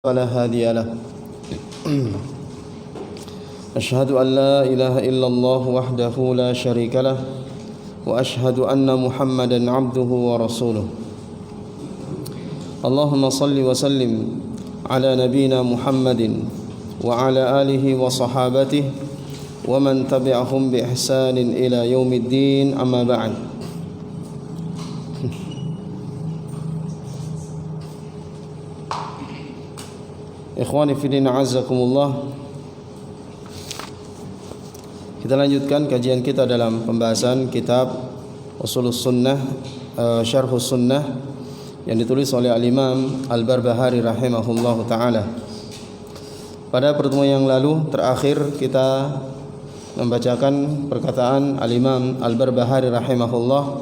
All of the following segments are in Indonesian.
فلا هادي له أشهد أن لا إله إلا الله وحده لا شريك له وأشهد أن محمدا عبده ورسوله اللهم صل وسلم على نبينا محمد وعلى آله وصحابته ومن تبعهم بإحسان إلى يوم الدين أما بعد. Ikhwani fillah a'azzakumullah. Kita lanjutkan kajian kita dalam pembahasan kitab Ushulus Sunnah, Syarhus Sunnah yang ditulis oleh Al-Imam Al-Barbahari rahimahullahu taala. Pada pertemuan yang lalu terakhir kita membacakan perkataan Al-Imam Al-Barbahari rahimahullah,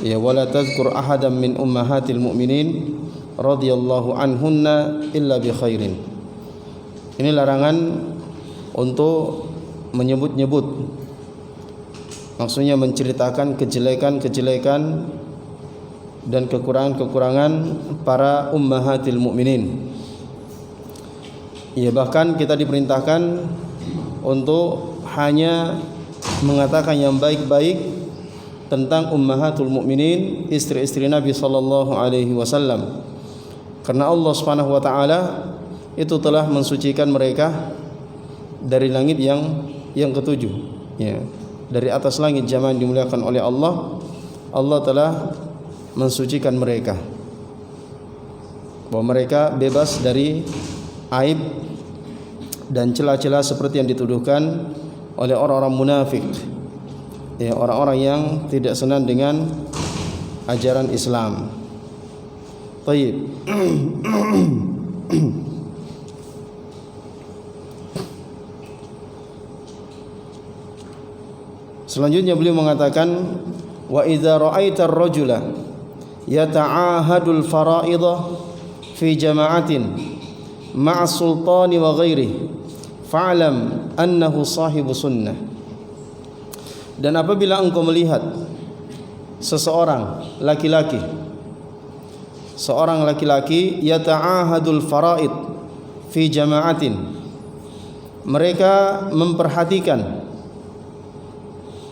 ya wala tadhkur ahadan min ummahatil mu'minin radhiyallahu anhunna illa bi khairin. Ini larangan untuk menyebut-nyebut, maksudnya menceritakan kejelekan-kejelekan dan kekurangan-kekurangan para ummahatil mukminin. Ya, bahkan kita diperintahkan untuk hanya mengatakan yang baik-baik tentang ummahatul mukminin, istri-istri Nabi sallallahu alaihi wasallam. Karena Allah Subhanahu wa taala itu telah mensucikan mereka dari langit yang ketujuh, ya. Dari atas langit zaman dimuliakan oleh Allah, Allah telah mensucikan mereka, bahwa mereka bebas dari aib dan celah-celah seperti yang dituduhkan oleh orang-orang munafik, ya, orang-orang yang tidak senang dengan ajaran Islam. Baik. Selanjutnya beliau mengatakan, wa idza ra'aita ar-rajula yata'ahadul fara'idha fi jama'atin ma'a sultani wa ghairihi fa'lam annahu sahibu sunnah. Dan apabila engkau melihat seorang laki-laki yata'ahadul fara'id fi jama'atin, mereka memperhatikan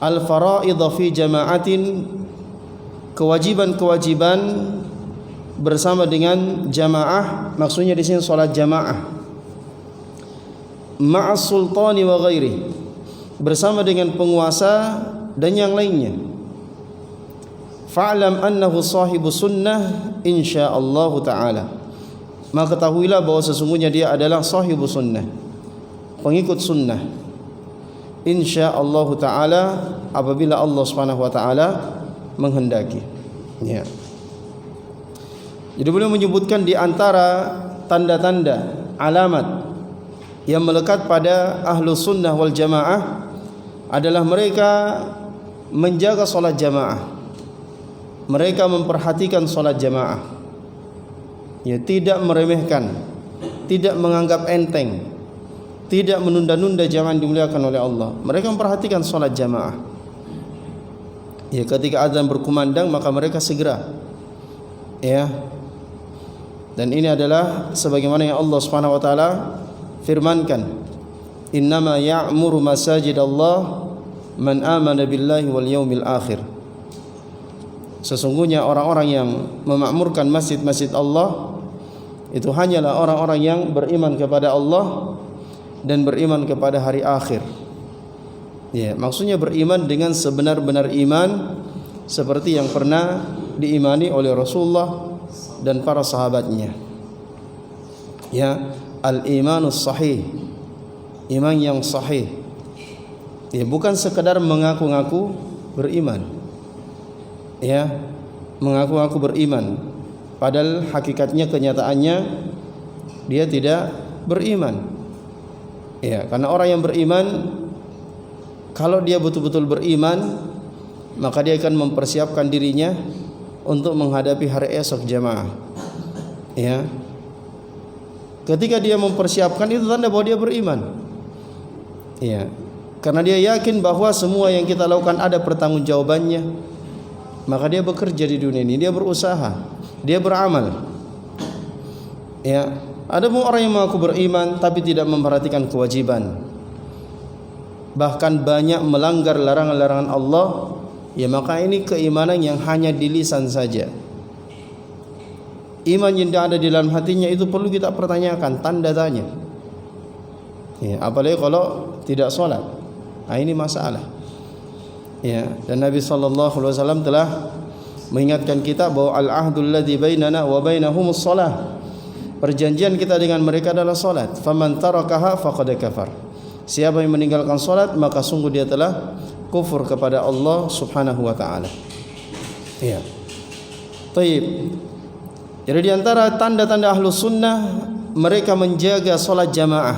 al-fara'id fi jama'atin, kewajiban-kewajiban bersama dengan jamaah, maksudnya di sini salat jamaah, ma'as sultani wa ghairi, bersama dengan penguasa dan yang lainnya. Fa'lam annahu sahibu sunnah insyaallah ta'ala, maka ketahuilah bahwa sesungguhnya dia adalah sahibu sunnah, pengikut sunnah, insyaallah ta'ala, apabila Allah Subhanahu wa ta'ala menghendaki, ya. Jadi beliau menyebutkan di antara tanda-tanda alamat yang melekat pada ahlu sunnah wal jamaah adalah mereka menjaga salat jamaah. Mereka memperhatikan salat jamaah, ya, tidak meremehkan, tidak menganggap enteng, tidak menunda-nunda zaman dimuliakan oleh Allah. Mereka memperhatikan salat jamaah. Ya, ketika azan berkumandang maka mereka segera, ya. Dan ini adalah sebagaimana yang Allah Subhanahu wa taala firmankan, innama ya'muru masajidallah man amana billahi wal yaumil akhir. Sesungguhnya orang-orang yang memakmurkan masjid-masjid Allah itu hanyalah orang-orang yang beriman kepada Allah dan beriman kepada hari akhir. Ya, maksudnya beriman dengan sebenar-benar iman seperti yang pernah diimani oleh Rasulullah dan para sahabatnya. Ya, al-imanus sahih, iman yang sahih. Ya, bukan sekadar mengaku-ngaku beriman. Ya, mengaku-ngaku beriman, padahal hakikatnya, kenyataannya dia tidak beriman. Ya, karena orang yang beriman, kalau dia betul-betul beriman, maka dia akan mempersiapkan dirinya untuk menghadapi hari esok jamaah. Ya, ketika dia mempersiapkan, itu tanda bahwa dia beriman. Ya, karena dia yakin bahwa semua yang kita lakukan ada pertanggungjawabannya. Maka dia bekerja di dunia ini, dia berusaha, dia beramal. Ya, Ada pun orang yang mengaku beriman tapi tidak memperhatikan kewajiban, bahkan banyak melanggar larangan-larangan Allah, ya maka ini keimanan yang hanya di lisan saja. Iman yang ada di dalam hatinya itu perlu kita pertanyakan, tanda tanya. Ya, apalagi kalau tidak sholat, nah, ini masalah. Ya, dan Nabi SAW telah mengingatkan kita bahwa al-ahdul ladzi bainana wa bainahumus shalah. Perjanjian kita dengan mereka adalah salat. Faman tarakaha faqad kafar. Siapa yang meninggalkan salat maka sungguh dia telah kufur kepada Allah Subhanahu wa taala. Ya. Baik. Jadi di antara tanda-tanda Ahlus Sunnah, mereka menjaga salat jamaah.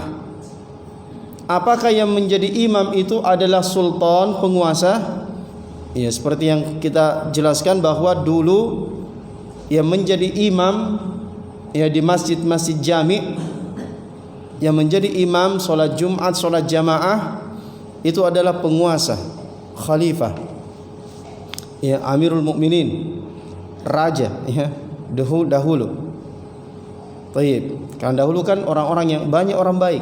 Apakah yang menjadi imam itu adalah sultan, penguasa? Ya, seperti yang kita jelaskan bahwa dulu yang menjadi imam ya di masjid-masjid jami', yang menjadi imam solat Jumat, solat jamaah itu adalah penguasa, khalifah, ya, Amirul Mukminin, raja, ya, dahulu. Baik, karena dahulu kan orang-orang yang banyak orang baik,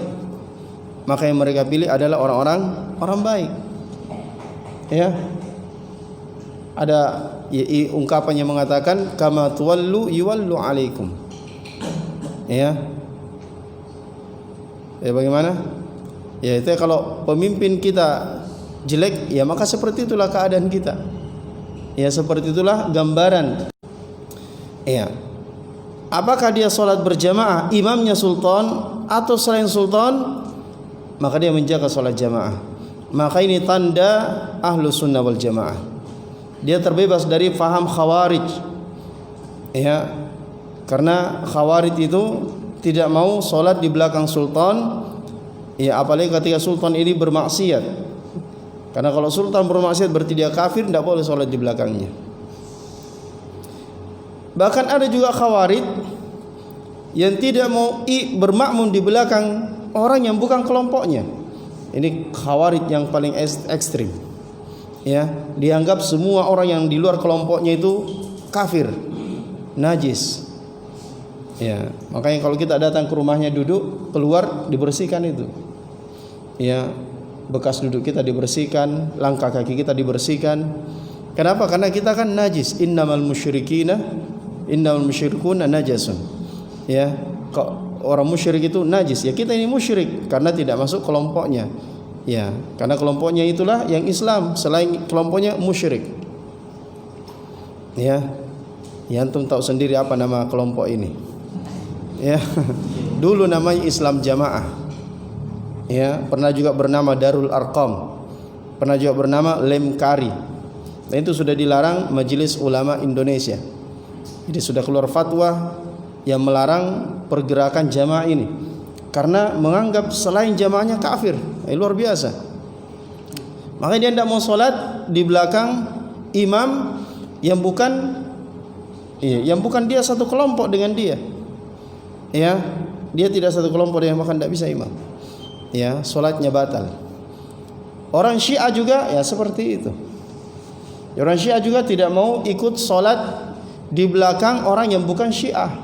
maka yang mereka pilih adalah orang baik. Ya, ada ungkapan yang mengatakan kama tuwallu yuwallu alaikum. Ya, bagaimana? Ya, itu kalau pemimpin kita jelek, ya maka seperti itulah keadaan kita. Ya, seperti itulah gambaran. Ya, apakah dia sholat berjamaah, imamnya sultan atau selain sultan, maka dia menjaga sholat jamaah. Maka ini tanda Ahlus Sunnah wal Jamaah. Dia terbebas dari faham Khawarij. Ya, karena Khawarij itu tidak mau sholat di belakang sultan, ya apalagi ketika sultan ini bermaksiat. Karena kalau sultan bermaksiat berarti dia kafir, tidak boleh sholat di belakangnya. Bahkan ada juga Khawarij yang tidak mau bermakmum di belakang orang yang bukan kelompoknya. Ini Khawarij yang paling ekstrim. Ya, dianggap semua orang yang di luar kelompoknya itu kafir, najis. Ya, makanya kalau kita datang ke rumahnya duduk, keluar dibersihkan itu. Ya, bekas duduk kita dibersihkan, langkah kaki kita dibersihkan. Kenapa? Karena kita kan najis. Innamal musyrikuna najasun. Ya, kok orang musyrik itu najis? Ya, kita ini musyrik karena tidak masuk kelompoknya. Ya, karena kelompoknya itulah yang Islam, selain kelompoknya musyrik. Ya, antum tahu sendiri apa nama kelompok ini. Ya, dulu namanya Islam Jamaah. Ya, pernah juga bernama Darul Arqam, pernah juga bernama Lemkari. Dan itu sudah dilarang Majelis Ulama Indonesia. Jadi sudah keluar fatwa yang melarang pergerakan jamaah ini karena menganggap selain jamaahnya kafir. Luar biasa. Makanya dia tidak mau sholat di belakang imam yang bukan dia satu kelompok dengan dia. Ya, dia tidak satu kelompok dengan, bahkan tidak bisa imam. Ya, sholatnya batal. Orang Syiah juga ya seperti itu. Orang Syiah juga tidak mau ikut sholat di belakang orang yang bukan Syiah.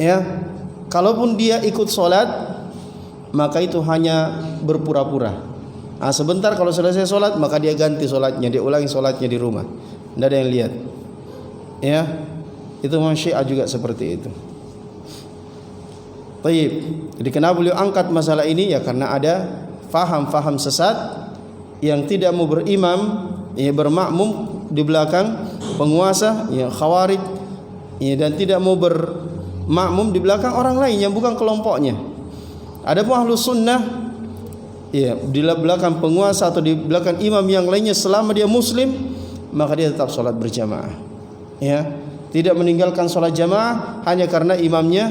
Ya, kalaupun dia ikut sholat, maka itu hanya berpura-pura. Nah, sebentar kalau selesai sholat, maka dia ganti sholatnya, dia ulangi sholatnya di rumah. Tidak ada yang lihat. Ya, itu orang Syiah juga seperti itu. Baik. Jadi kenapa beliau angkat masalah ini? Ya karena ada faham-faham sesat yang tidak mau berimam, ya bermakmum di belakang penguasa, ya Khawarij, ya, dan tidak mau bermakmum di belakang orang lain yang bukan kelompoknya. Adapun Ahlus Sunnah, ya di belakang penguasa atau di belakang imam yang lainnya selama dia muslim, maka dia tetap sholat berjamaah. Ya, tidak meninggalkan sholat jamaah hanya karena imamnya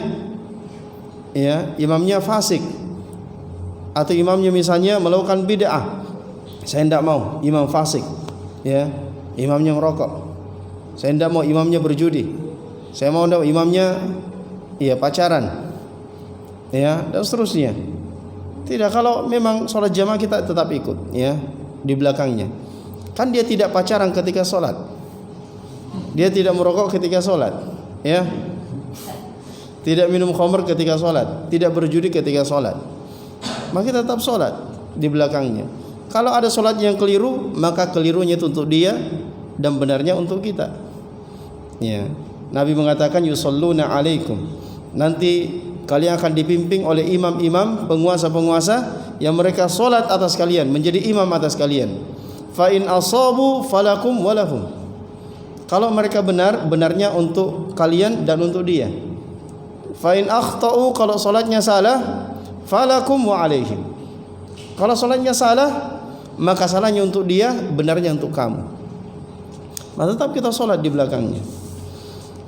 fasik atau imamnya misalnya melakukan bid'ah. Saya tidak mau imam fasik, ya, imamnya merokok. Saya tidak mau imamnya berjudi. Saya mau imamnya pacaran, ya, dan seterusnya. Tidak, kalau memang sholat jamaah kita tetap ikut, ya, di belakangnya. Kan dia tidak pacaran ketika sholat, dia tidak merokok ketika sholat, ya. tidak minum khamr ketika sholat, tidak berjudi ketika sholat, maka tetap sholat di belakangnya. Kalau ada sholat yang keliru, maka kelirunya itu untuk dia dan benarnya untuk kita. Ya. Nabi mengatakan yusalluna alaikum. Nanti kalian akan dipimpin oleh imam-imam, penguasa-penguasa yang mereka sholat atas kalian, menjadi imam atas kalian. Fa in asabu falakum walahum. Kalau mereka benar, benarnya untuk kalian dan untuk dia. Fa in akhtau, kalau sholatnya salah, falakum wa alaihim. Kalau sholatnya salah, maka salahnya untuk dia, benarnya untuk kamu. Maka tetap kita sholat di belakangnya.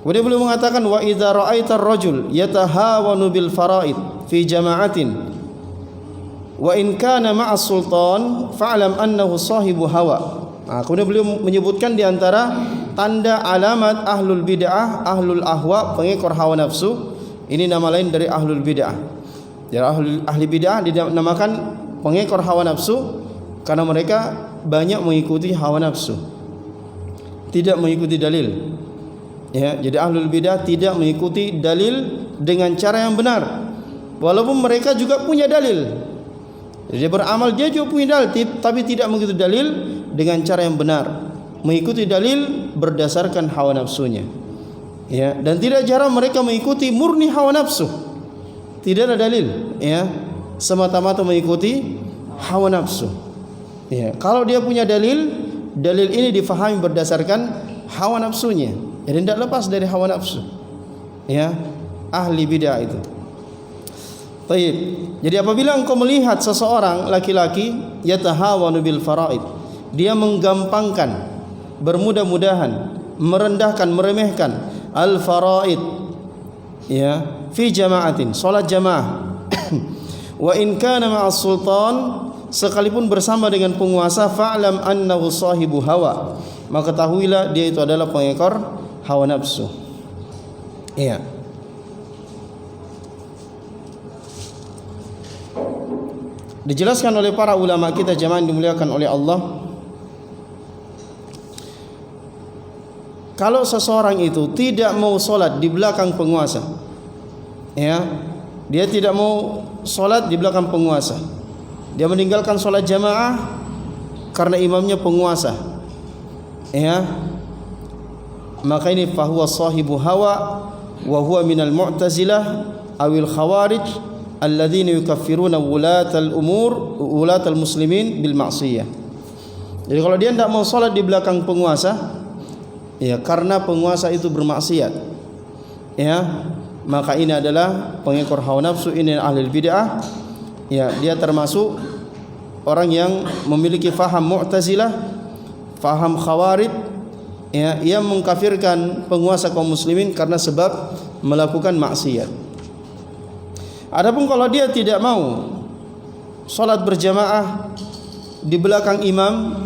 Kemudian beliau mengatakan wa idza ra'aita ar-rajul yatahawanu bil faraid fi jama'atin wa in kana ma'as sultan fa'lam annahu sahibu hawa. Kemudian beliau menyebutkan di antara tanda alamat ahlul bid'ah, ahlul ahwa, pengekor hawa nafsu. Ini nama lain dari ahlul bid'ah. Jadi ahli bid'ah dinamakan pengekor hawa nafsu karena mereka banyak mengikuti hawa nafsu, tidak mengikuti dalil. Ya, jadi ahlul bidah tidak mengikuti dalil dengan cara yang benar, walaupun mereka juga punya dalil. Jadi dia beramal, dia juga punya dalil, tapi tidak mengikuti dalil dengan cara yang benar, mengikuti dalil berdasarkan hawa nafsunya. Ya, dan tidak jarang mereka mengikuti murni hawa nafsu, tidak ada dalil. Ya, semata-mata mengikuti hawa nafsu. Ya, kalau dia punya dalil, dalil ini difahami berdasarkan hawa nafsunya. Jadi tidak lepas dari hawa nafsu. Ya, ahli bid'ah itu. Baik. Jadi apabila engkau melihat seseorang laki-laki yatahawanu bil faraid, dia menggampangkan, bermudah-mudahan, merendahkan, meremehkan al faraid, ya, fi jama'atin, salat jamaah. Wa in kana ma'as sultan, sekalipun bersama dengan penguasa, fa'lam annahu sahibu hawa, maka ketahuilah dia itu adalah pengekor hawa nafsu. Iya. Dijelaskan oleh para ulama kita jemaah dimuliakan oleh Allah, kalau seseorang itu tidak mau sholat di belakang penguasa, ya, dia tidak mau sholat di belakang penguasa, dia meninggalkan sholat jamaah karena imamnya penguasa, ya, maka ini fahuwa sahibu hawa wa huwa minal mu'tazilah awil khawarij alladzina yukaffiruna wulatal umur, wulatal muslimin bil ma'siyah. Jadi kalau dia tidak mau sholat di belakang penguasa, ya, karena penguasa itu bermaksiat, ya, maka ini adalah pengekor hawa nafsu, ini ahli bid'ah. Ya, dia termasuk orang yang memiliki faham mu'tazilah, faham khawarij, ya, ia mengkafirkan penguasa kaum muslimin karena sebab melakukan maksiat. Adapun kalau dia tidak mau salat berjamaah di belakang imam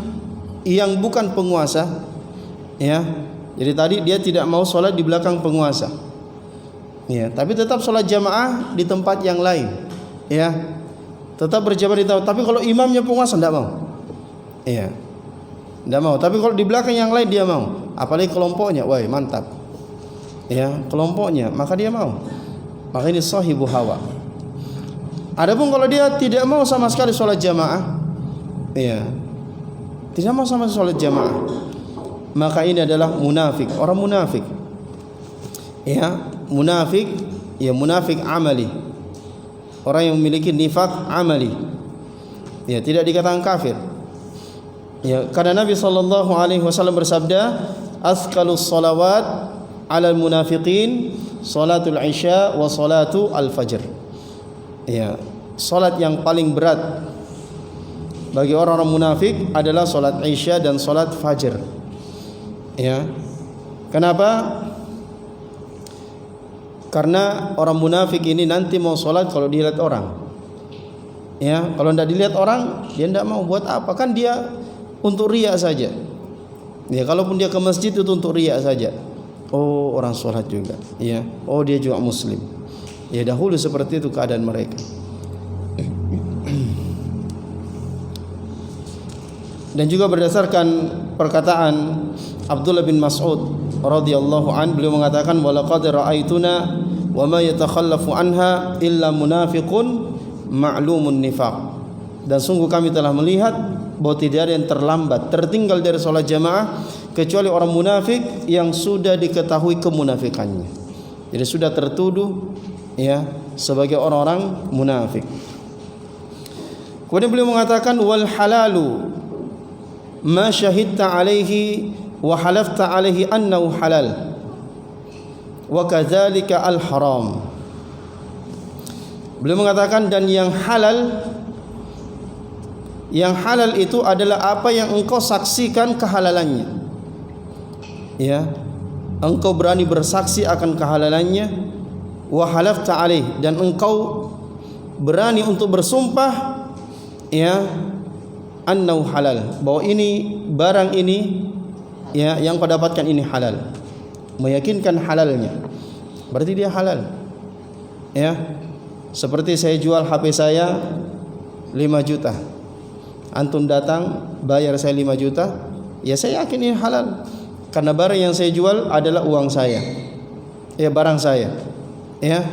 yang bukan penguasa, ya, jadi tadi dia tidak mau salat di belakang penguasa, ya, tapi tetap salat jamaah di tempat yang lain, ya, tetap berjamaah di tempat. Tapi kalau imamnya penguasa tidak mau, ya, tidak mau. Tapi kalau di belakang yang lain dia mau, apalagi kelompoknya, wah mantap, ya, kelompoknya, maka dia mau. Maka ini sahibu hawa. Adapun kalau dia tidak mau sama sekali sholat jamaah, ya, tidak mau sama sekali sholat jamaah, maka ini adalah munafik, orang munafik, ya, munafik, ya, munafik amali, orang yang memiliki nifak amali, ya, tidak dikatakan kafir. Ya, karena Nabi SAW bersabda, "Athqalus salawat 'alal munafiqin salatul isya wa salatu al-fajr." Ya, salat yang paling berat bagi orang-orang munafik adalah salat isya dan salat fajr. Ya. Kenapa? Karena orang munafik ini nanti mau salat kalau dilihat orang. Ya, kalau tidak dilihat orang, dia tidak mau. Buat apa? Kan dia untuk riya saja. Ya, kalaupun dia ke masjid itu untuk riya saja. Oh, orang sholat juga, ya. Oh, dia juga muslim. Ya, dahulu seperti itu keadaan mereka. Dan juga berdasarkan perkataan Abdullah bin Mas'ud radhiyallahu an, beliau mengatakan walaqad ra'aituna wa ma yatakhallafu anha illa munafiqun ma'lumun nifaq. Dan sungguh kami telah melihat bahwa tidak ada yang terlambat, tertinggal dari salat jamaah kecuali orang munafik yang sudah diketahui kemunafikannya. Jadi sudah tertuduh ya sebagai orang-orang munafik. Kemudian beliau mengatakan wal halalu ma syahidta alaihi wa halafta alaihi annahu halal wa kadzalika al haram. Beliau mengatakan dan yang halal itu adalah apa yang engkau saksikan kehalalannya. Ya, engkau berani bersaksi akan kehalalannya, wa halafta alaih, dan engkau berani untuk bersumpah ya annahu halal, bahwa ini barang ini ya yang kau dapatkan ini halal, meyakinkan halalnya, berarti dia halal. Ya, seperti saya jual HP saya 5 juta, antum datang bayar saya 5 juta, ya saya yakin ini halal karena barang yang saya jual adalah uang saya, ya barang saya, ya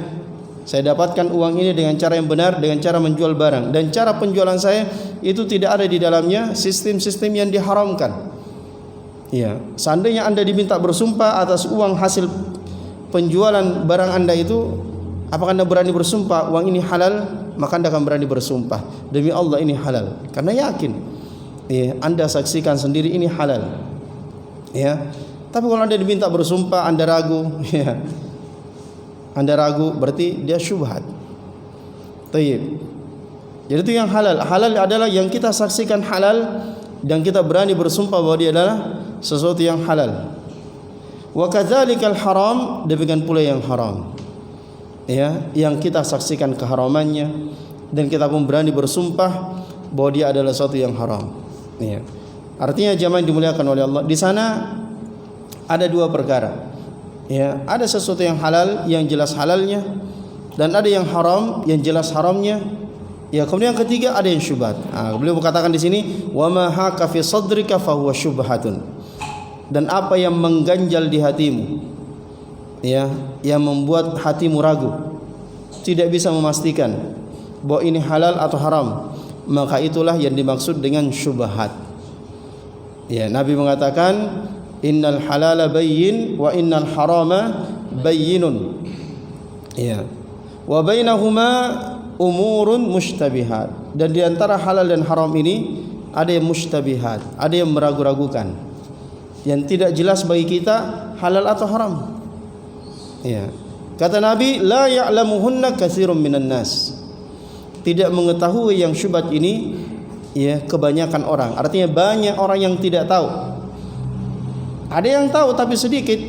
saya dapatkan uang ini dengan cara yang benar, dengan cara menjual barang, dan cara penjualan saya itu tidak ada di dalamnya sistem-sistem yang diharamkan. Ya, seandainya Anda diminta bersumpah atas uang hasil penjualan barang Anda itu, apakah Anda berani bersumpah uang ini halal? Maka Anda akan berani bersumpah demi Allah ini halal, karena yakin ya, Anda saksikan sendiri ini halal. Ya, tapi kalau Anda diminta bersumpah Anda ragu, ya Anda ragu, berarti dia syubhat. Tayyib. Jadi itu yang halal. Halal adalah yang kita saksikan halal dan kita berani bersumpah bahwa dia adalah sesuatu yang halal. Wa kadzalikal haram, demikian pula yang haram. Ya, yang kita saksikan keharamannya dan kita pun berani bersumpah bahwa dia adalah sesuatu yang haram. Ya. Artinya jamaah yang dimuliakan oleh Allah, di sana ada dua perkara. Ya, ada sesuatu yang halal yang jelas halalnya, dan ada yang haram yang jelas haramnya. Ya, kemudian yang ketiga ada yang syubhat. Beliau berkatakan di sini wa ma haka fi sadrika fa huwa syubhatun. Dan apa yang mengganjal di hatimu, ya, yang membuat hatimu ragu, tidak bisa memastikan bahwa ini halal atau haram, maka itulah yang dimaksud dengan syubhat. Ya, Nabi mengatakan innal halala bayyin wa innal harama bayyinun. Ya. Wa bainahuma umurun mushtabihat. Dan di antara halal dan haram ini ada yang mushtabihat, ada yang meragu-ragukan, yang tidak jelas bagi kita halal atau haram. Ya. Kata Nabi, la ya'lamuhunna katsirun minan nas. Tidak mengetahui yang syubhat ini ya kebanyakan orang. Artinya banyak orang yang tidak tahu. Ada yang tahu tapi sedikit.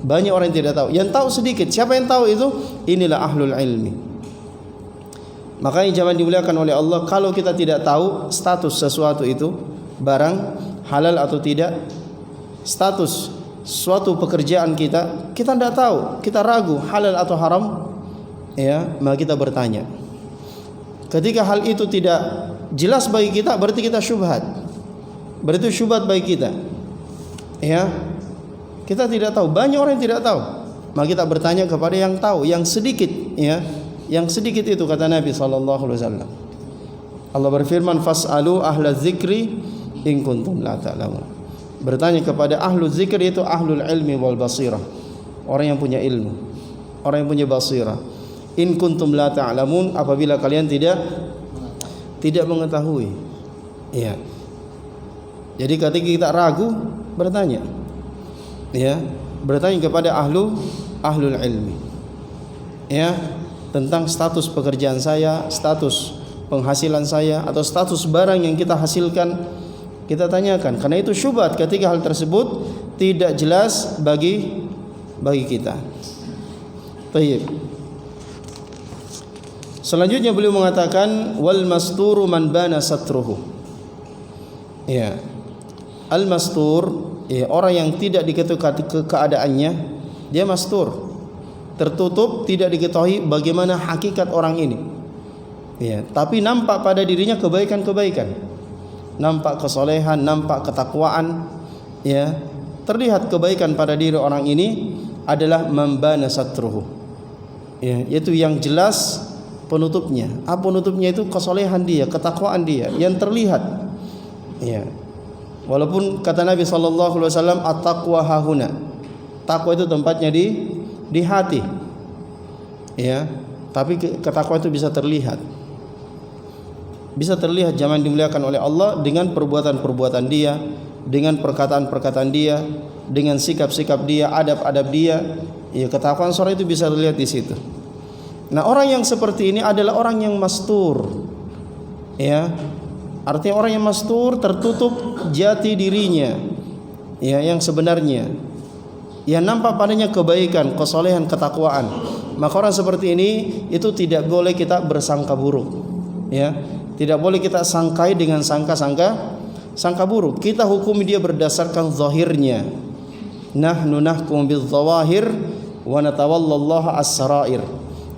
Banyak orang yang tidak tahu. Yang tahu sedikit. Siapa yang tahu itu? Inilah ahlul ilmi. Makanya jangan dimuliakan oleh Allah, kalau kita tidak tahu status sesuatu itu, barang halal atau tidak, status suatu pekerjaan kita tidak tahu, kita ragu halal atau haram, ya, maka kita bertanya. Ketika hal itu tidak jelas bagi kita, berarti kita syubhat. Berarti syubhat bagi kita. Ya, kita tidak tahu, banyak orang yang tidak tahu, maka kita bertanya kepada yang tahu, yang sedikit, ya, yang sedikit itu kata Nabi SAW. Allah berfirman, fas'alu ahla dzikri in kuntum la ta'lamun. Bertanya kepada ahlu zikr, itu ahlul ilmi wal basirah, orang yang punya ilmu, orang yang punya basirah. In kuntum la ta'lamun, apabila kalian tidak mengetahui. Ya. Jadi ketika kita ragu, bertanya, ya, bertanya kepada ahlul ilmi, ya, tentang status pekerjaan saya, status penghasilan saya, atau status barang yang kita hasilkan, kita tanyakan. Karena itu syubhat ketika hal tersebut tidak jelas bagi kita. Baik. Selanjutnya beliau mengatakan wal masturu man bana satruhu. Ya. Al mastur, ya, orang yang tidak diketahui keadaannya, dia mastur, tertutup, tidak diketahui bagaimana hakikat orang ini. Ya, tapi nampak pada dirinya kebaikan-kebaikan, nampak kesolehan, nampak ketakwaan, ya, terlihat kebaikan pada diri orang ini adalah membana satruhu. Ya, yaitu yang jelas penutupnya. Apa penutupnya itu? Kesolehan dia, ketakwaan dia yang terlihat. Ya. Walaupun kata Nabi sallallahu alaihi wasallam at-taqwa hahuna. Takwa itu tempatnya di hati. Ya. Tapi ketakwaan itu bisa terlihat. Bisa terlihat zaman dimuliakan oleh Allah dengan perbuatan-perbuatan dia, dengan perkataan-perkataan dia, dengan sikap-sikap dia, adab-adab dia. Ya, ketakwaan seorang itu bisa terlihat di situ. Nah, orang yang seperti ini adalah orang yang mastur. Ya. Artinya orang yang mastur, tertutup jati dirinya. Ya, yang sebenarnya. Yang nampak padanya kebaikan, kesolehan, ketakwaan. Maka orang seperti ini itu tidak boleh kita bersangka buruk. Ya. Tidak boleh kita sangkai dengan sangka buruk. Kita hukumi dia berdasarkan zahirnya. Nahnu nahkum bil-zawahir wa natawallallaha as-sarair.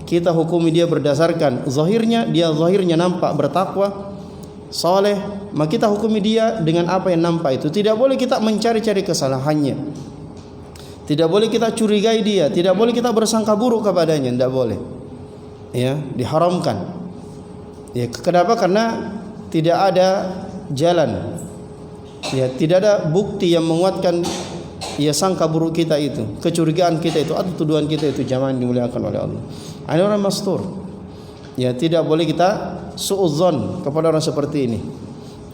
Kita hukumi dia berdasarkan zahirnya, dia zahirnya nampak bertakwa, saleh, maka kita hukumi dia dengan apa yang nampak itu. Tidak boleh kita mencari-cari kesalahannya. Tidak boleh kita curigai dia, tidak boleh kita bersangka buruk kepadanya, tidak boleh. Ya, diharamkan. Ya, kenapa? Karena tidak ada jalan. Ya, tidak ada bukti yang menguatkan ya sangka buruk kita itu, kecurigaan kita itu atau tuduhan kita itu, jamaah dimuliakan oleh Allah. Ini orang mastur. Ya, tidak boleh kita suudzon kepada orang seperti ini.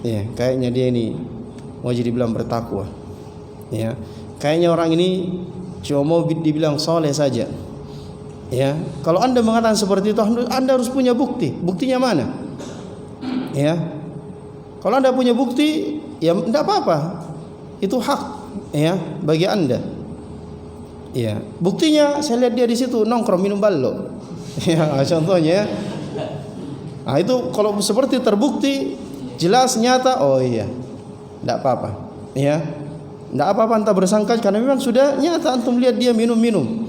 Ya, kayaknya dia ini wajib dibilang bertakwa. Ya, kayaknya orang ini cuma mau dibilang soleh saja. Ya, kalau Anda mengatakan seperti itu, Anda harus punya bukti. Buktinya mana? Ya, kalau Anda punya bukti, ya tidak apa-apa. Itu hak, ya, bagi Anda. Ya, buktinya saya lihat dia di situ nongkrong minum ballo. Ya, contohnya. Nah, itu kalau seperti terbukti, jelas, nyata, oh iya, tidak apa-apa. Ya, tidak apa-apa Anda bersangka karena memang sudah nyata antum lihat dia minum-minum.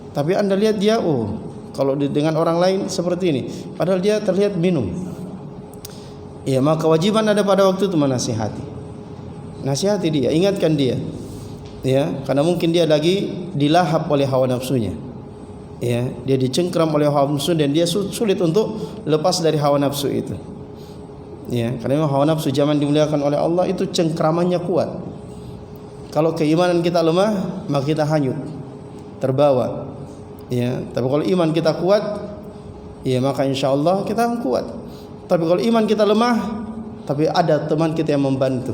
Tapi Anda lihat dia, oh, kalau dengan orang lain seperti ini, padahal dia terlihat minum. Ya, maka kewajiban ada pada waktu itu menasihati. Nasihati dia, ingatkan dia. Ya, karena mungkin dia lagi dilahap oleh hawa nafsunya. Ya, dia dicengkram oleh hawa nafsu dan dia sulit untuk lepas dari hawa nafsu itu. Ya, karena hawa nafsu zaman dimuliakan oleh Allah itu cengkramannya kuat. Kalau keimanan kita lemah, maka kita hanyut, terbawa. Ya, tapi kalau iman kita kuat, ya maka insyaallah kita akan kuat. Tapi kalau iman kita lemah, tapi ada teman kita yang membantu,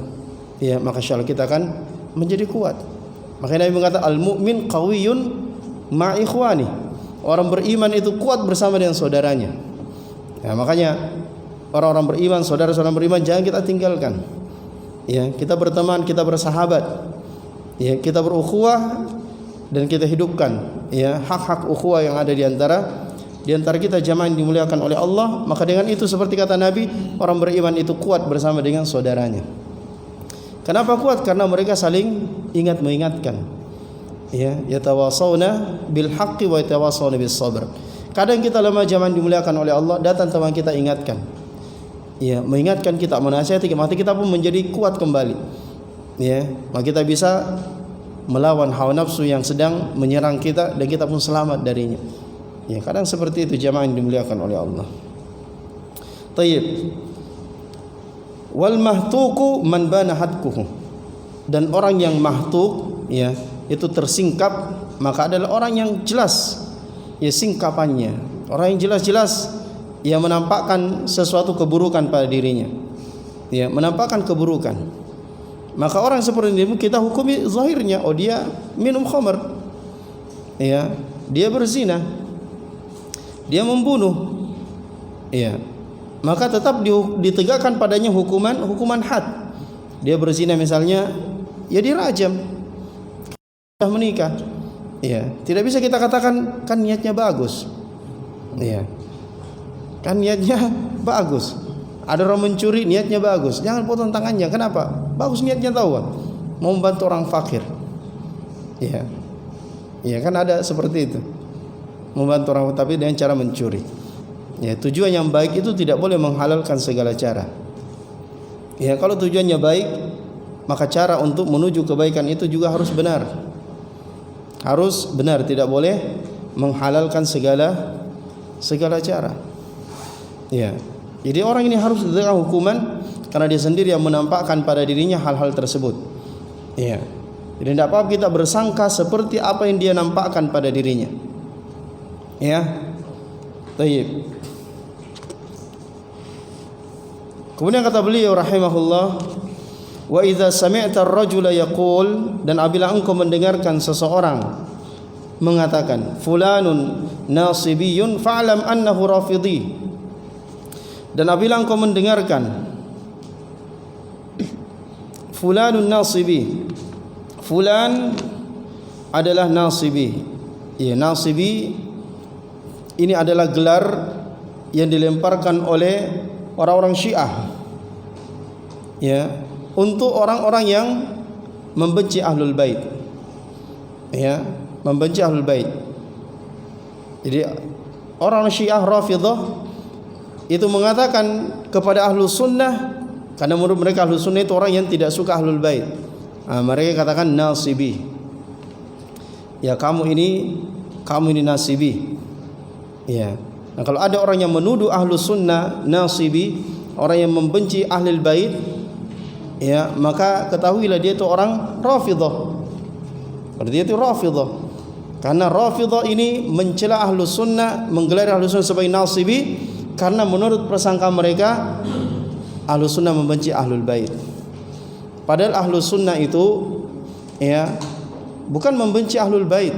ya maka insyaallah kita akan menjadi kuat. Makanya Nabi mengatakan al-mu'min qawiyyun ma'a ikhwani. Orang beriman itu kuat bersama dengan saudaranya. Ya, makanya orang-orang beriman, saudara-saudara beriman jangan kita tinggalkan. Ya, kita berteman, kita bersahabat. Ya, kita berukhuwah dan kita hidupkan ya hak-hak ukhuwah yang ada di antara kita jamaah yang dimuliakan oleh Allah. Maka dengan itu seperti kata Nabi, orang beriman itu kuat bersama dengan saudaranya. Kenapa kuat? Karena mereka saling mengingatkan. Ya, yatawasawna bil haqqi wa yatawasawna bis sabr. Kadang kita lemah jamaah dimuliakan oleh Allah, datang teman kita ingatkan. Ya, mengingatkan kita, menasihati, maka kita pun menjadi kuat kembali. Ya, maka kita bisa melawan hawa nafsu yang sedang menyerang kita dan kita pun selamat darinya. Ya, kadang seperti itu jamaah yang dimuliakan oleh Allah. Tayyib. Wal mahtuku man bana hatkuhu. Dan orang yang mahtuk, ya, itu tersingkap, maka adalah orang yang jelas ya singkapannya. Orang yang jelas-jelas yang menampakkan sesuatu keburukan pada dirinya. Ya, menampakkan keburukan. Maka orang seperti ini kita hukumi zahirnya, oh dia minum khamr. Ya, dia berzina. Dia membunuh. Ya. Maka tetap ditegakkan padanya hukuman had. Dia berzina misalnya, ya dirajam. Sudah menikah. Ya, tidak bisa kita katakan kan niatnya bagus. Ya. Kan niatnya bagus. Ada orang mencuri niatnya bagus, jangan potong tangannya. Kenapa? Bagus niatnya, tahu kan? Mau membantu orang fakir. Ya. Ya kan ada seperti itu. Membantu orang tapi dengan cara mencuri. Ya, tujuan yang baik itu tidak boleh menghalalkan segala cara. Ya, kalau tujuannya baik, maka cara untuk menuju kebaikan itu juga harus benar. Harus benar, tidak boleh menghalalkan segala cara. Ya. Jadi orang ini harus diberikan hukuman karena dia sendiri yang menampakkan pada dirinya hal-hal tersebut. Ya. Jadi tidak apa-apa kita bersangka seperti apa yang dia nampakkan pada dirinya. Ya. Baik. Kemudian kata beliau rahimahullah, wa idza sami'ta ar-rajula yaqul, dan apabila engkau mendengarkan seseorang mengatakan fulanun nasibiyun fa'lam annahu rafidhi, dan apabila engkau mendengarkan fulanun nasibi, fulan adalah nasibi. Ya, nasibi ini adalah gelar yang dilemparkan oleh orang-orang Syiah, ya, untuk orang-orang yang membenci Ahlul Bait, ya, membenci Ahlul Bait. Jadi orang Syiah Rafidhah itu mengatakan kepada Ahlus Sunnah, karena menurut mereka Ahlus Sunnah itu orang yang tidak suka Ahlul Bait. Mereka katakan nasibi. Ya, kamu ini nasibi. Ya. Nah, kalau ada orang yang menuduh Ahlus Sunnah nasibi, orang yang membenci Ahlul Bait, ya, maka ketahuilah dia itu orang Rafidhah. Dia itu Rafidhah. Karena Rafidhah ini mencela Ahlus Sunnah, menggelar Ahlus Sunnah sebagai nasibi, karena menurut prasangka mereka Ahlus Sunnah membenci Ahlul Bait. Padahal Ahlus Sunnah itu, ya, bukan membenci Ahlul Bait,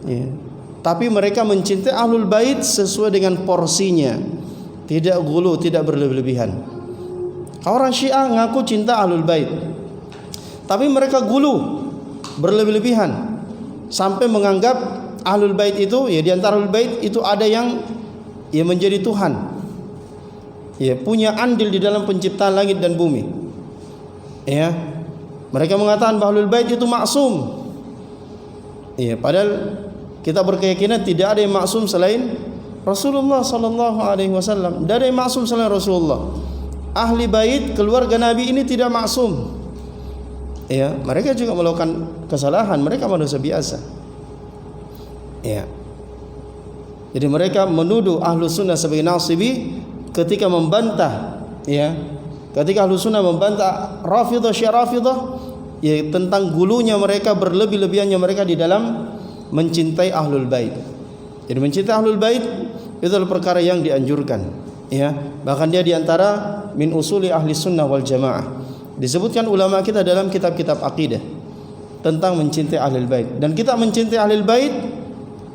ya, tapi mereka mencintai Ahlul Bait sesuai dengan porsinya, tidak gulu, tidak berlebihan. Orang Syiah ngaku cinta Ahlul Bait, tapi mereka gulu, berlebihan, sampai menganggap Ahlul Bait itu, ya, di antara Ahlul Bait itu ada yang, ya, menjadi Tuhan, ya, punya andil di dalam penciptaan langit dan bumi. Ya, mereka mengatakan bahwa Ahlul Bait itu maksum. Ya, padahal kita berkeyakinan tidak ada yang maksum selain Rasulullah sallallahu alaihi wasallam. Tidak ada yang maksum selain Rasulullah. Ahli bait keluarga Nabi ini tidak maksum. Ya, mereka juga melakukan kesalahan, mereka manusia biasa. Ya. Jadi mereka menuduh Ahlus Sunnah sebagai nasibi ketika membantah, ya, ketika Ahlus Sunnah membantah Rafidhah, Syiah Rafidhah, ya, tentang gulunya mereka, berlebih-lebihannya mereka di dalam mencintai Ahlul Bait. Jadi mencintai Ahlul Bait itu adalah perkara yang dianjurkan, ya. Bahkan dia diantara min usuli ahli sunnah wal jamaah. Disebutkan ulama kita dalam kitab-kitab akidah tentang mencintai Ahlul Bait. Dan kita mencintai Ahlul Bait,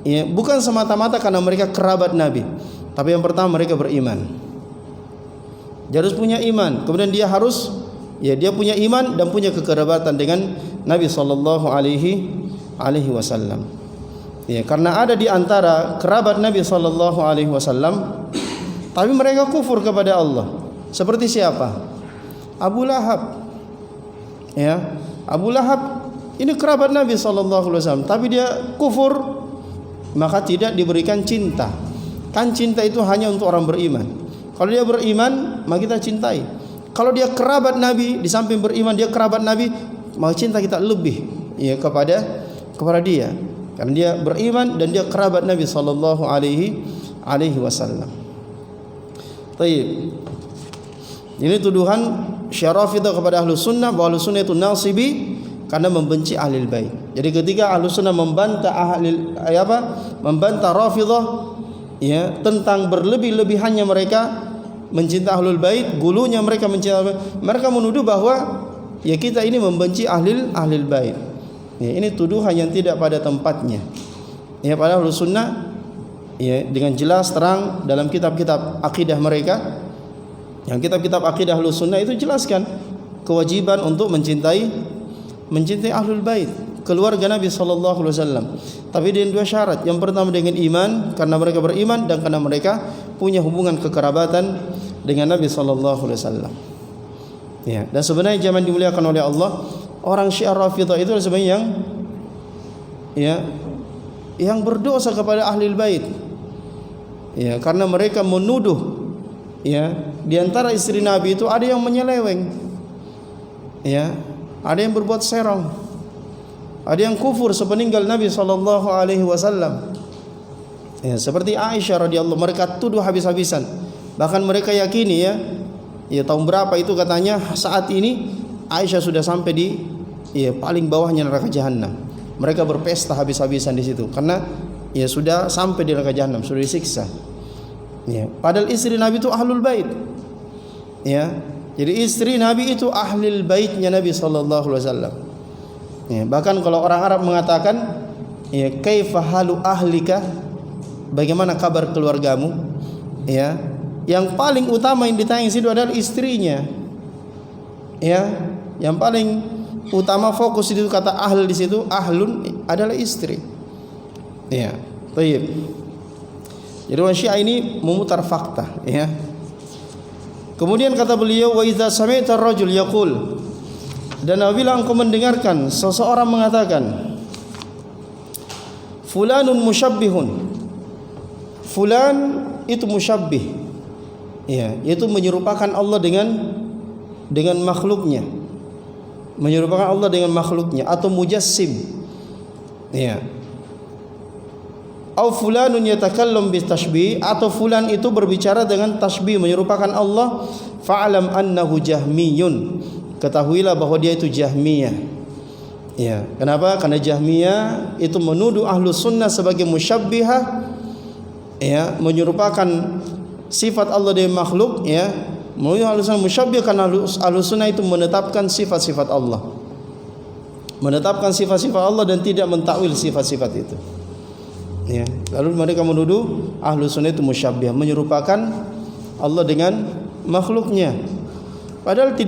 ya, bukan semata-mata karena mereka kerabat Nabi, tapi yang pertama mereka beriman. Dia harus punya iman. Kemudian dia harus, ya, dia punya iman dan punya kekerabatan dengan Nabi sallallahu alaihi wasallam. Ya, karena ada di antara kerabat Nabi sallallahu alaihi wasallam tapi mereka kufur kepada Allah. Seperti siapa? Abu Lahab. Ya, Abu Lahab ini kerabat Nabi sallallahu alaihi wasallam, tapi dia kufur, maka tidak diberikan cinta. Kan cinta itu hanya untuk orang beriman. Kalau dia beriman, maka kita cintai. Kalau dia kerabat Nabi, di samping beriman dia kerabat Nabi, maka cinta kita lebih, ya, kepada dia. Karena dia beriman dan dia kerabat Nabi sallallahu alaihi wasallam. Baik. Ini tuduhan Syiah Rafidhah kepada Ahlus Sunnah bahwa Ahlus Sunnah itu nasibi karena membenci Ahlul Bait. Jadi ketika Ahlus Sunnah membantah membantah Rafidhah, ya, tentang berlebih-lebihannya mereka mencintai Ahlul Bait, gulunya mereka mencintai, mereka menuduh bahwa, ya, kita ini membenci Ahlul Bait. Ya, ini tuduhan yang tidak pada tempatnya. Ya, pada Ahlus Sunnah, ya, dengan jelas terang dalam kitab-kitab akidah mereka, yang kitab-kitab akidah Ahlus Sunnah itu jelaskan kewajiban untuk mencintai Ahlul Bait, keluarga Nabi sallallahu alaihi wasallam. Tapi dengan dua syarat. Yang pertama dengan iman, karena mereka beriman, dan karena mereka punya hubungan kekerabatan dengan Nabi sallallahu alaihi wasallam. Ya, dan sebenarnya zaman dimuliakan oleh Allah, orang Syiah Rafidhah itu sebenarnya yang berdosa kepada Ahlul Bait. Ya, karena mereka menuduh, ya, di antara istri Nabi itu ada yang menyeleweng. Ya, ada yang berbuat serong. Ada yang kufur sepeninggal Nabi sallallahu alaihi wasallam. Ya, seperti Aisyah radhiyallahu, mereka tuduh habis-habisan. Bahkan mereka yakini ya tahun berapa itu katanya, saat ini Aisyah sudah sampai di paling bawahnya neraka jahanam. Mereka berpesta habis-habisan di situ karena ya sudah sampai di neraka jahanam, sudah disiksa. Ya, padahal istri Nabi itu ahlul bait. Ya, jadi istri Nabi itu ahlul baitnya Nabi sallallahu alaihi wasallam. Ya, bahkan kalau orang Arab mengatakan, ya kaifa halu ahlika, bagaimana kabar keluargamu? Ya, yang paling utama yang ditanya di situ adalah istrinya. Ya, yang paling utama fokus itu kata ahl di situ, ahlun adalah istri. Ya, baik. Jadi orang Syiah ini memutar fakta, ya. Kemudian kata beliau, wa idza sami'ta ar-rajul yaqul, dan apabila engkau mendengarkan seseorang mengatakan, fulanun musyabbihun, fulan itu musyabbih, ya, itu menyerupakan Allah dengan makhluknya, menyerupakan Allah dengan makhluknya, atau mujassim, ya. Au fulanun yatakallam bitashbih, atau fulan itu berbicara dengan tasbih, menyerupakan Allah, fa'lam annahu jahmiyun, ketahuilah bahwa dia itu Jahmiyah. Ya, kenapa? Karena Jahmiyah itu menuduh Ahlus Sunnah sebagai musyabbihah, ya, menyerupakan sifat Allah dengan makhluk, ya. Menuduh Ahlus Sunnah musyabbih karena Ahlus Sunnah itu menetapkan sifat-sifat Allah, menetapkan sifat-sifat Allah dan tidak mentakwil sifat-sifat itu. Ya, lalu mereka menuduh Ahlus Sunnah itu musyabbih, menyerupakan Allah dengan makhluknya. Padahal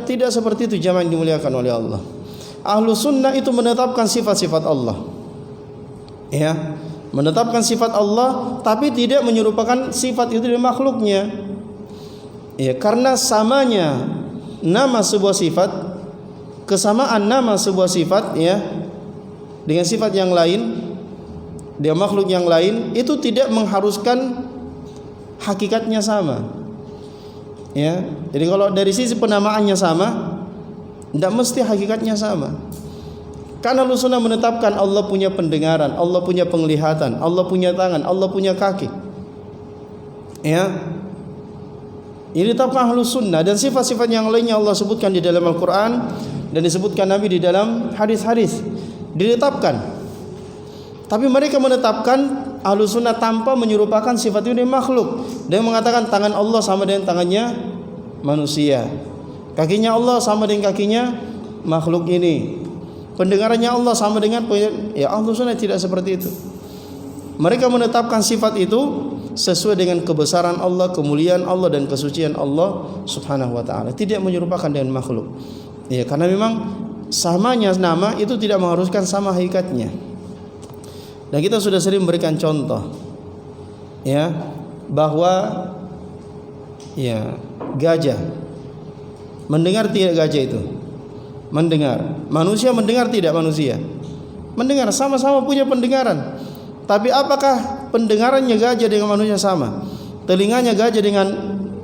tidak seperti itu jamaah yang dimuliakan oleh Allah. Ahlus Sunnah itu menetapkan sifat-sifat Allah, ya, menetapkan sifat Allah, tapi tidak menyerupakan sifat itu dengan makhluknya. Ya, karena samanya nama sebuah sifat, kesamaan nama sebuah sifat, ya, dengan sifat yang lain, dia makhluk yang lain, itu tidak mengharuskan hakikatnya sama. Ya, jadi kalau dari sisi penamaannya sama, tidak mesti hakikatnya sama. Karena Ahlus Sunnah menetapkan Allah punya pendengaran, Allah punya penglihatan, Allah punya tangan, Allah punya kaki. Ya, ini ditetapkan Ahlus Sunnah, dan sifat-sifat yang lainnya Allah sebutkan di dalam Al-Quran dan disebutkan Nabi di dalam hadis-hadis, ditetapkan. Tapi mereka menetapkan Ahlus Sunnah tanpa menyerupakan sifat itu dengan makhluk, dan mengatakan tangan Allah sama dengan tangannya manusia, kakinya Allah sama dengan kakinya makhluk ini, pendengarannya Allah sama dengan, ya, Ahlus Sunnah tidak seperti itu. Mereka menetapkan sifat itu sesuai dengan kebesaran Allah, kemuliaan Allah, dan kesucian Allah Subhanahu wa taala, tidak menyerupakan dengan makhluk. Ya, karena memang samanya nama itu tidak mengharuskan sama hakikatnya. Dan kita sudah sering memberikan contoh, ya, bahwa, ya, gajah mendengar tidak, gajah itu mendengar, manusia mendengar tidak, manusia mendengar, sama-sama punya pendengaran. Tapi apakah pendengarannya gajah dengan manusia sama? Telinganya gajah dengan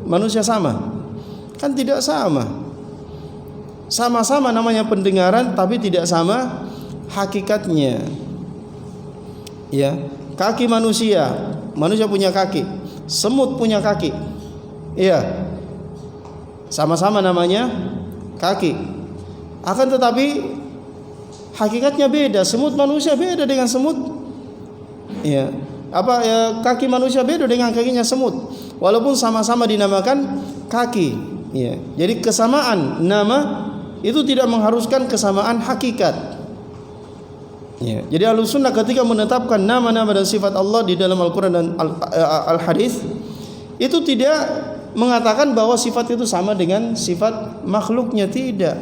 manusia sama? Kan tidak sama. Sama-sama namanya pendengaran, tapi tidak sama hakikatnya. Ya, kaki manusia punya kaki, semut punya kaki, iya, sama-sama namanya kaki. Akan tetapi hakikatnya beda. Semut manusia beda dengan semut, ya, kaki manusia beda dengan kakinya semut, walaupun sama-sama dinamakan kaki. Ya, jadi kesamaan nama itu tidak mengharuskan kesamaan hakikat. Ya, jadi Ahlus Sunnah ketika menetapkan nama-nama dan sifat Allah di dalam Al-Quran dan Al-Hadis, itu tidak mengatakan bahwa sifat itu sama dengan sifat makhluknya, tidak.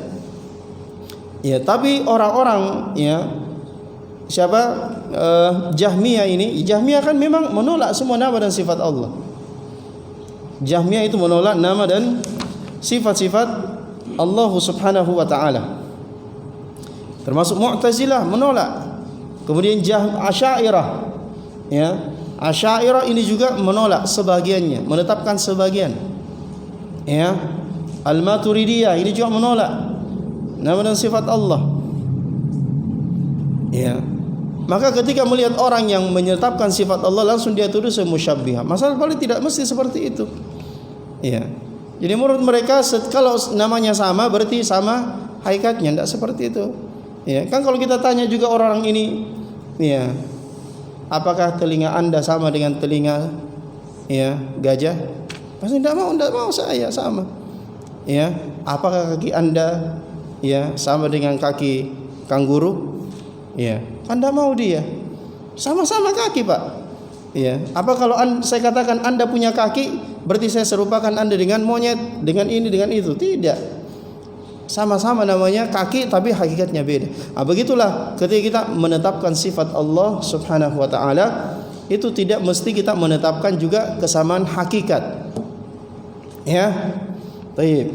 Ya, tapi orang-orang, ya, Jahmiyah ini, Jahmiyah kan memang menolak semua nama dan sifat Allah. Jahmiyah itu menolak nama dan sifat-sifat Allah Subhanahu wa taala. Termasuk Mu'tazilah menolak. Kemudian Asy'ariyah, ya, Asy'ariyah ini juga menolak sebagiannya, menetapkan sebagian. Ya, Al-Maturidiyah ini juga menolak nama dan sifat Allah. Ya. Maka ketika melihat orang yang menetapkan sifat Allah, langsung dia tuduh semusyabbihah. Masalah paling tidak mesti seperti itu. Ya. Jadi menurut mereka kalau namanya sama berarti sama hakikatnya, tidak seperti itu. Ya, kan kalau kita tanya juga orang ini, ya, apakah telinga Anda sama dengan telinga ya gajah? Pasti tidak mau saya sama. Ya, apakah kaki Anda ya sama dengan kaki kanguru? Ya, kan tidak mau dia. Sama-sama kaki, Pak. Ya, apa kalau saya katakan Anda punya kaki, berarti saya serupakan Anda dengan monyet, dengan ini, dengan itu? Tidak. Sama-sama namanya kaki, tapi hakikatnya beda. Nah, begitulah ketika kita menetapkan sifat Allah Subhanahu wa taala, itu tidak mesti kita menetapkan juga kesamaan hakikat. Ya. Baik.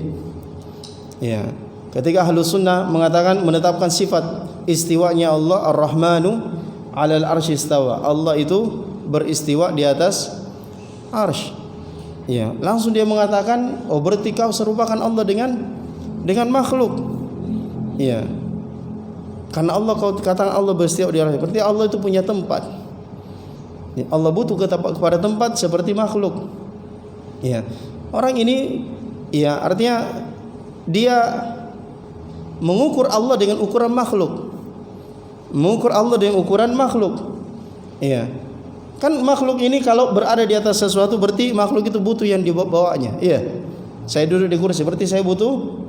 Ya. Ketika Ahlus Sunnah mengatakan menetapkan sifat istiwanya Allah Ar-Rahmanu 'alal arsy istawa. Allah itu beristiwa di atas arsy. Ya, langsung dia mengatakan, oh berarti kau serupakan Allah dengan makhluk. Ya. Karena Allah kau katakan Allah beristiwa di arsy, berarti Allah itu punya tempat. Ya, Allah butuh kepada tempat seperti makhluk. Ya. Orang ini ya artinya dia mengukur Allah dengan ukuran makhluk. Mengukur Allah dengan ukuran makhluk. Iya. Kan makhluk ini kalau berada di atas sesuatu berarti makhluk itu butuh yang dibawanya. Iya. Saya duduk di kursi berarti saya butuh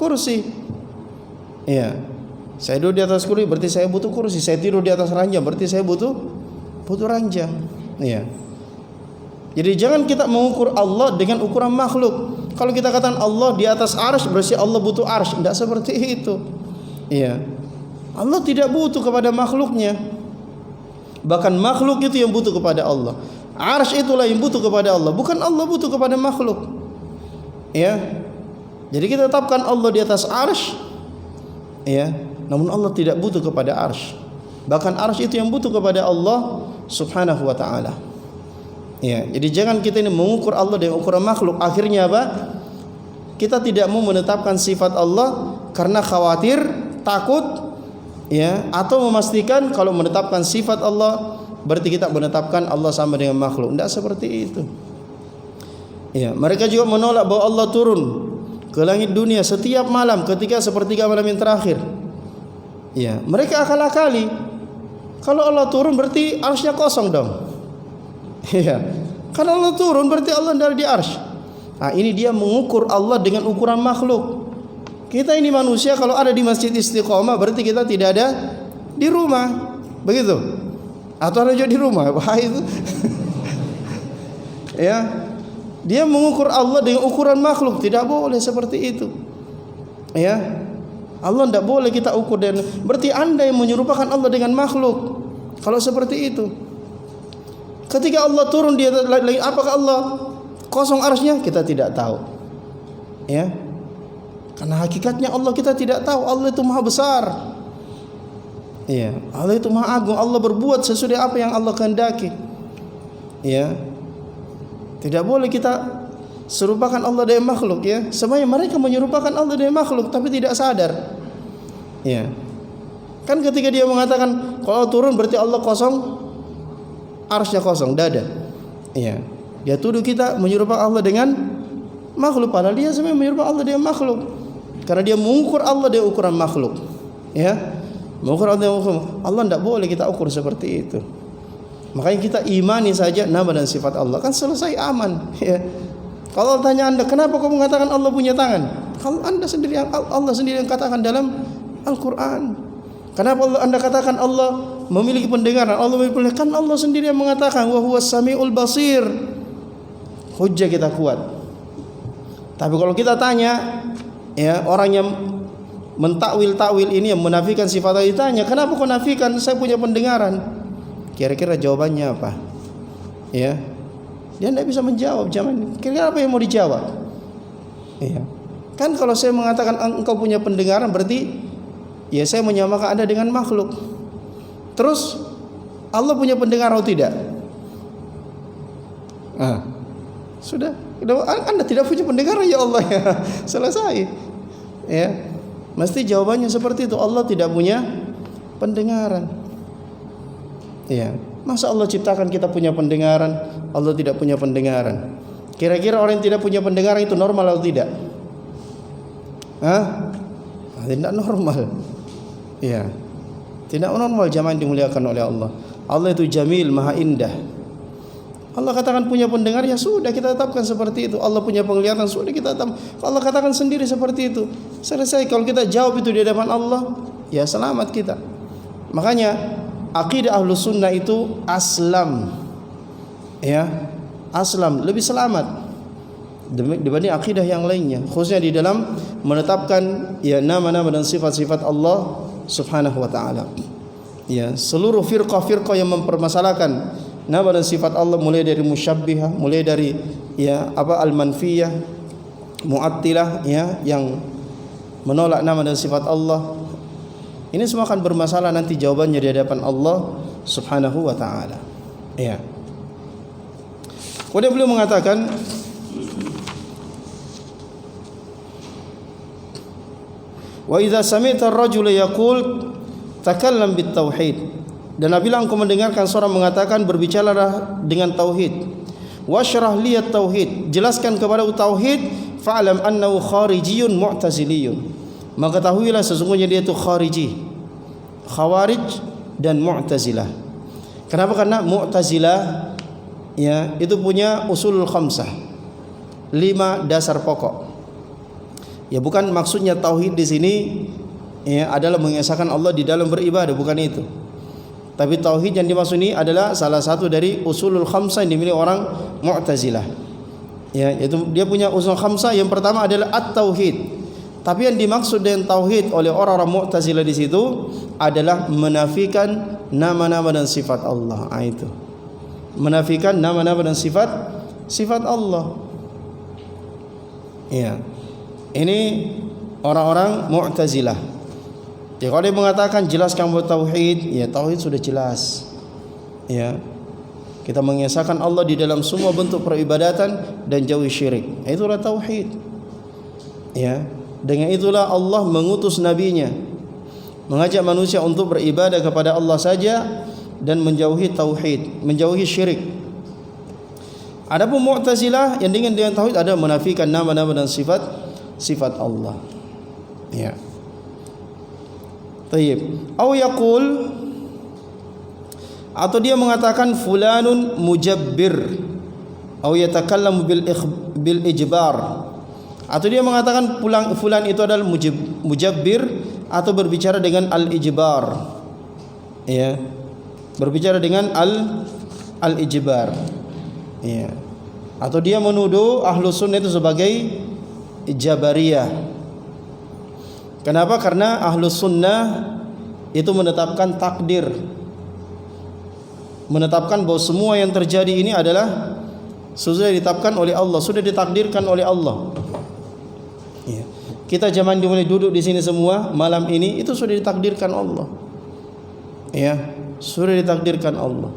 kursi. Iya. Saya duduk di atas kursi berarti saya butuh kursi. Saya tidur di atas ranjang berarti saya butuh ranjang. Iya. Jadi jangan kita mengukur Allah dengan ukuran makhluk. Kalau kita katakan Allah di atas arsy berarti Allah butuh arsy. Tidak seperti itu. Iya. Allah tidak butuh kepada makhluknya. Bahkan makhluk itu yang butuh kepada Allah. Arsy itulah yang butuh kepada Allah, bukan Allah butuh kepada makhluk. Ya. Jadi kita tetapkan Allah di atas arsy. Ya. Namun Allah tidak butuh kepada arsy. Bahkan arsy itu yang butuh kepada Allah Subhanahu wa taala. Ya, jadi jangan kita ini mengukur Allah dengan ukuran makhluk. Akhirnya apa? Kita tidak mau menetapkan sifat Allah karena khawatir, takut, ya, atau memastikan kalau menetapkan sifat Allah berarti kita menetapkan Allah sama dengan makhluk. Tidak seperti itu. Ya, mereka juga menolak bahwa Allah turun ke langit dunia setiap malam ketika sepertiga malam yang terakhir. Ya, mereka akal-akali. Kalau Allah turun berarti arsy-nya kosong dong. Iya. Karena Allah turun berarti Allah ada di arsy. Nah, ini dia mengukur Allah dengan ukuran makhluk. Kita ini manusia kalau ada di Masjid Istiqomah berarti kita tidak ada di rumah. Begitu? Atau ada juga di rumah. Wah itu. Ya. Dia mengukur Allah dengan ukuran makhluk, tidak boleh seperti itu. Ya. Allah tidak boleh kita ukur dan berarti Anda yang menyerupakan Allah dengan makhluk. Kalau seperti itu. Ketika Allah turun di atas langit, apakah Allah kosong arsy-nya? Kita tidak tahu. Ya. Karena hakikatnya Allah kita tidak tahu. Allah itu maha besar. Ya. Allah itu maha agung. Allah berbuat sesuai apa yang Allah kehendaki. Ya. Tidak boleh kita serupakan Allah dengan makhluk, ya. Semuanya mereka menyerupakan Allah dengan makhluk tapi tidak sadar. Ya. Kan ketika dia mengatakan kalau turun berarti Allah kosong, arsy-nya kosong, dada. Iya. Dia tuduh kita menyerupakan Allah dengan makhluk, padahal dia sebenarnya menyerupakan Allah dengan makhluk. Karena dia mengukur Allah dengan ukuran makhluk. Ya. Mengukur Allah dengan makhluk. Allah tidak boleh kita ukur seperti itu. Makanya kita imani saja nama dan sifat Allah, kan selesai, aman. Ya. Kalau tanya Anda, kenapa kau mengatakan Allah punya tangan? Kalau Allah sendiri yang katakan dalam Al-Quran. Kenapa Anda katakan Allah memiliki pendengaran? Allah memiliki pendengaran. Kan Allah sendiri yang mengatakan wa huwas samiul basir. Hujjah kita kuat. Tapi kalau kita tanya, ya, orang yang mentakwil ini yang menafikan sifat Allah, ditanya, kenapa kau nafikan saya punya pendengaran? Kira-kira jawabannya apa? Ya. Dia tidak bisa menjawab. Kira-kira apa yang mau dijawab? Ya. Kan kalau saya mengatakan engkau punya pendengaran berarti ya saya menyamakan Anda dengan makhluk. Terus Allah punya pendengaran atau tidak? Sudah. Anda tidak punya pendengaran ya Allah, ya. Selesai. Ya. Mesti jawabannya seperti itu. Allah tidak punya pendengaran. Ya, masa Allah ciptakan kita punya pendengaran, Allah tidak punya pendengaran? Kira-kira orang yang tidak punya pendengaran itu normal atau tidak? Hah? Tidak normal. Ya, tidak normal jamaah yang dimuliakan oleh Allah. Allah itu jamil, maha indah. Allah katakan punya pendengar, ya sudah kita tetapkan seperti itu. Allah punya penglihatan, sudah kita tetap. Allah katakan sendiri seperti itu. Selesai. Kalau kita jawab itu di hadapan Allah, ya selamat kita. Makanya akidah Ahlus Sunnah itu aslam. Ya, aslam, lebih selamat dibanding akidah yang lainnya, khususnya di dalam menetapkan ya nama-nama dan sifat-sifat Allah Subhanahu wa taala. Ya, seluruh firqah-firqah yang mempermasalahkan nama dan sifat Allah, mulai dari musyabbihah, mulai dari ya al-manfiyah, mu'attilah, ya, yang menolak nama dan sifat Allah. Ini semua akan bermasalah nanti jawabannya di hadapan Allah Subhanahu wa taala. Ya. Kemudian beliau mengatakan, wa idza sami'ta ar-rajula yaqul takallam bit tauhid. Dan apabila engkau mendengarkan seorang mengatakan berbicaralah dengan tauhid, wasyrah liyat tauhid, jelaskan kepadaku tauhid, fa'lam annahu kharijiyun mu'taziliyun, maka ketahuilah sesungguhnya dia itu khariji, khawarij dan mu'tazilah. Kenapa? Karena mu'tazilah ya itu punya usulul khamsah, 5 dasar pokok. Ya, bukan maksudnya tauhid di sini ya adalah mengesahkan Allah di dalam beribadah, bukan itu. Tapi tauhid yang dimaksud ini adalah salah satu dari usulul khamsah yang dimiliki orang Mu'tazilah. Ya, yaitu dia punya usul khamsah. Yang pertama adalah at-tauhid. Tapi yang dimaksud dengan tauhid oleh orang-orang Mu'tazilah di situ adalah menafikan nama-nama dan sifat Allah. Itu. Menafikan nama-nama dan sifat Allah. Ya. Ini orang-orang Mu'tazilah. Ya, kalau dia mengatakan jelaskan buat tauhid, ya tauhid sudah jelas. Ya. Kita mengesahkan Allah di dalam semua bentuk peribadatan dan jauhi syirik. Itulah tauhid. Ya. Dengan itulah Allah mengutus nabinya, mengajak manusia untuk beribadah kepada Allah saja dan menjauhi tauhid, menjauhi syirik. Adapun Mu'tazilah yang dengan tauhid ada menafikan nama-nama dan sifat Allah. Ya. Tayyib. Au yaqul, atau dia mengatakan fulanun mujabbir, au yatakallamu bil ijbar, atau dia mengatakan fulan itu adalah mujabbir atau berbicara dengan al-ijbar. Ya. Berbicara dengan al-ijbar. Ya. Atau dia menuduh Ahlus Sunnah itu sebagai Jabariyah. Kenapa? Karena Ahlus Sunnah itu menetapkan takdir, menetapkan bahwa semua yang terjadi ini adalah sudah ditetapkan oleh Allah, sudah ditakdirkan oleh Allah. Ya. Kita zaman dimulai duduk di sini semua malam ini itu sudah ditakdirkan Allah. Ya, sudah ditakdirkan Allah.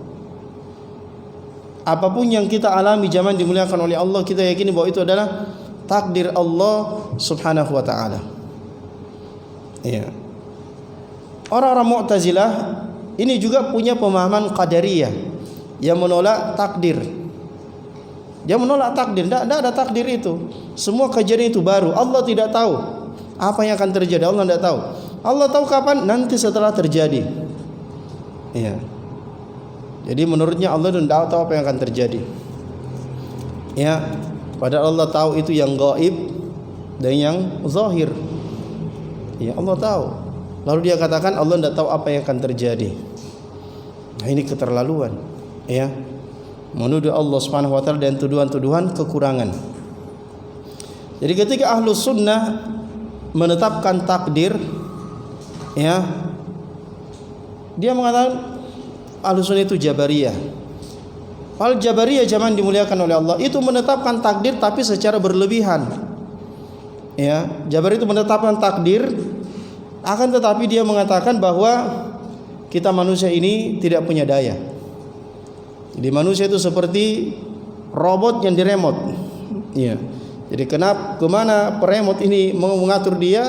Apapun yang kita alami zaman dimuliakan oleh Allah, kita yakini bahwa itu adalah takdir Allah Subhanahu wa taala. Ya. Orang-orang Mu'tazilah ini juga punya pemahaman qadariyah yang menolak takdir. Dia menolak takdir, tidak ada takdir itu. Semua kejadian itu baru. Allah tidak tahu apa yang akan terjadi. Allah tidak tahu. Allah tahu kapan? Nanti setelah terjadi. Ya. Jadi menurutnya Allah tidak tahu apa yang akan terjadi. Ya. Padahal Allah tahu itu yang gaib dan yang zahir. Ya, Allah tahu. Lalu dia katakan Allah tidak tahu apa yang akan terjadi. Nah, ini keterlaluan. Ya. Menuduh Allah Subhanahu wa taala dan tuduhan-tuduhan kekurangan. Jadi ketika Ahlus Sunnah menetapkan takdir, ya, dia mengatakan Ahlus Sunnah itu Jabariyah. Al Jabariyah zaman dimuliakan oleh Allah itu menetapkan takdir tapi secara berlebihan. Ya, Jabariyah itu menetapkan takdir, akan tetapi dia mengatakan bahwa kita manusia ini tidak punya daya. Jadi manusia itu seperti robot yang diremot. Ya. Jadi kemana remote ini mengatur dia,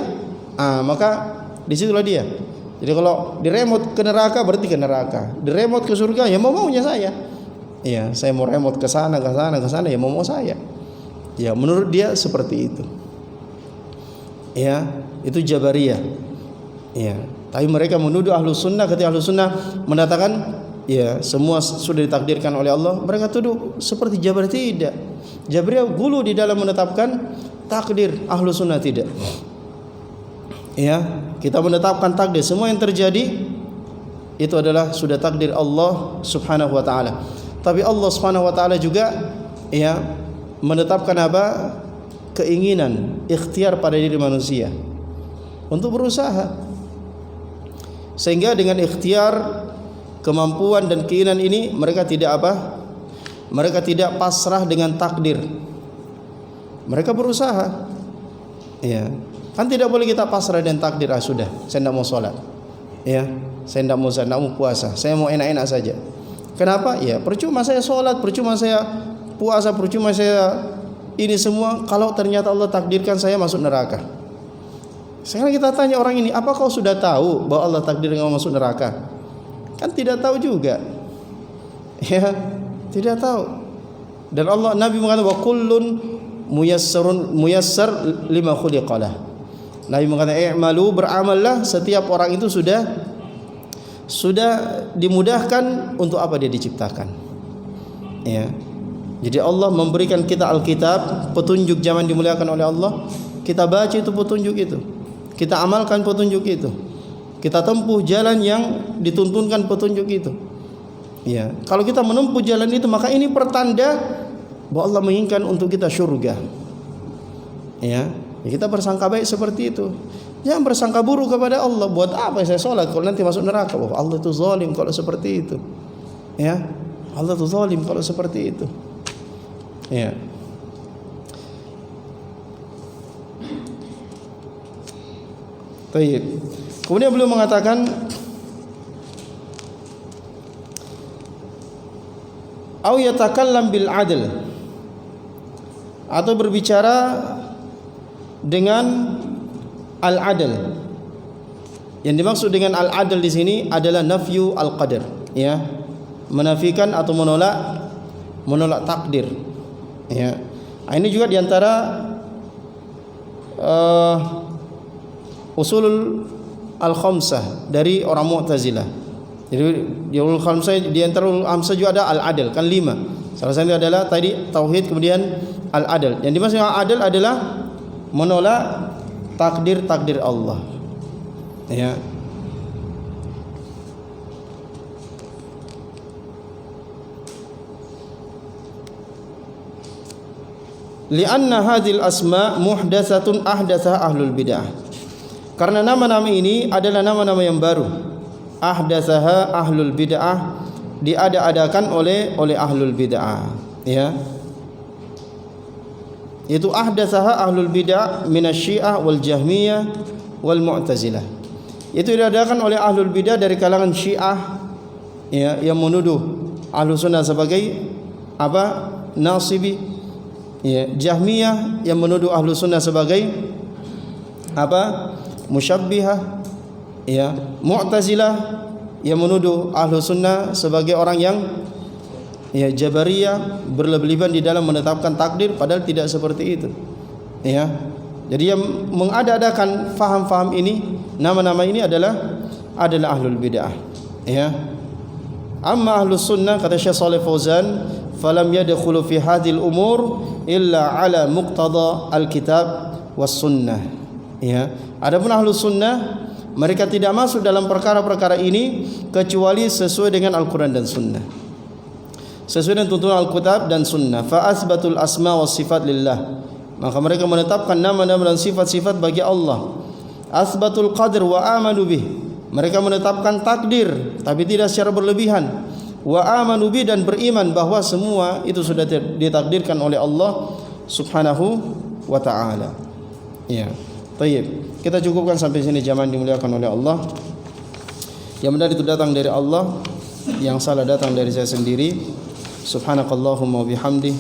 maka disitulah dia. Jadi kalau diremot ke neraka berarti ke neraka, diremot ke surga ya mau-maunya saya. Ya, saya mau remote ke sana ya mau saya. Ya, menurut dia seperti itu. Ya, itu Jabariyah. Ya, tapi mereka menuduh Ahlus Sunnah ketika Ahlus Sunnah mengatakan ya semua sudah ditakdirkan oleh Allah, mereka tuduh seperti Jabariyah. Tidak. Jabariyah gulu di dalam menetapkan takdir, Ahlus Sunnah tidak. Ya, kita menetapkan takdir, semua yang terjadi itu adalah sudah takdir Allah Subhanahu wa taala. Tapi Allah Subhanahu wa taala juga ya menetapkan apa? Keinginan, ikhtiar pada diri manusia untuk berusaha. Sehingga dengan ikhtiar, kemampuan dan keinginan ini mereka tidak apa? Mereka tidak pasrah dengan takdir. Mereka berusaha. Ya. Kan tidak boleh kita pasrah dengan takdir. Sudah, saya tidak mau sholat. Ya, saya tidak mau puasa. Saya mau enak-enak saja. Kenapa? Ya, percuma saya sholat, percuma saya puasa, percuma saya ini semua kalau ternyata Allah takdirkan saya masuk neraka. Sekarang kita tanya orang ini, apa kau sudah tahu bahwa Allah takdirkan kau masuk neraka? Kan tidak tahu juga. Ya, tidak tahu. Dan Allah, Nabi mengatakan wa kullun muyassar lima khuliqalah. Nabi mengatakan i'malu, beramallah, setiap orang itu sudah dimudahkan untuk apa dia diciptakan. Ya. Jadi Allah memberikan kita Alkitab, petunjuk zaman dimuliakan oleh Allah. Kita baca itu petunjuk itu. Kita amalkan petunjuk itu. Kita tempuh jalan yang dituntunkan petunjuk itu. Ya. Kalau kita menempuh jalan itu, maka ini pertanda bahwa Allah menginginkan untuk kita syurga. Ya. Kita bersangka baik seperti itu. Jangan bersangka buruk kepada Allah. Buat apa saya sholat kalau nanti masuk neraka? Oh, Allah itu zalim kalau seperti itu. Ya, Allah itu zalim kalau seperti itu. Ya. Baik. Kemudian beliau mengatakan, "Au yatakallam bil adl," atau berbicara dengan al-adl. Yang dimaksud dengan al-adl di sini adalah nafyu al-qadar, ya. Menafikan atau menolak takdir. Ya. Ini juga diantara usulul al-khamsah dari orang Mu'tazilah. Jadi di usul khamsah, di antara usul khamsah juga ada al-adl, kan 5. Salah satunya adalah tadi tauhid, kemudian al-adl. Yang dimaksud al-adl adalah menolak takdir Allah. Ya. Lianna hadhil asma muhdatsatun ahdatsaha ahlul bidah. Karena nama-nama ini adalah nama-nama yang baru. Ahdatsaha ahlul bidah, diada-adakan oleh ahlul bidah. Ya. Itu ahdatsaha ahlul bidah minasyiah wal jahmiyah wal mu'tazilah. Itu diadakan oleh ahlul bidah dari kalangan Syiah, ya, yang menuduh Ahlus Sunnah sebagai apa? Nasibi. Ya, Jahmiyah yang menuduh Ahlus Sunnah sebagai apa? Musyabbihah. Ya, Mu'tazilah yang menuduh Ahlus Sunnah sebagai orang yang ya Jabariyah, berlebihan di dalam menetapkan takdir padahal tidak seperti itu. Ya. Jadi yang mengada-adakan faham-faham ini, nama-nama ini adalah ahlul bid'ah. Ya. Amma Ahlus Sunnah, kata Syekh Shalih Fauzan, falam yadkhulu fi hadhil umur illa ala muqtada alkitab was sunnah. Ya. Adapun Ahlus Sunnah, mereka tidak masuk dalam perkara-perkara ini kecuali sesuai dengan Al-Qur'an dan Sunnah. Sesuai dengan tuntunan Al-Kitab dan Sunnah. Fa asbatul asma was sifat lillah. Maka mereka menetapkan nama-nama dan sifat-sifat bagi Allah. Asbatul qadr wa amanu bih. Mereka menetapkan takdir tapi tidak secara berlebihan. Wa amanu bih, dan beriman bahwa semua itu sudah ditakdirkan oleh Allah Subhanahu wa taala. Ya. Baik. Kita cukupkan sampai sini jamaah dimuliakan oleh Allah. Yang benar itu datang dari Allah, yang salah datang dari saya sendiri. Subhanakallahumma wa bihamdih,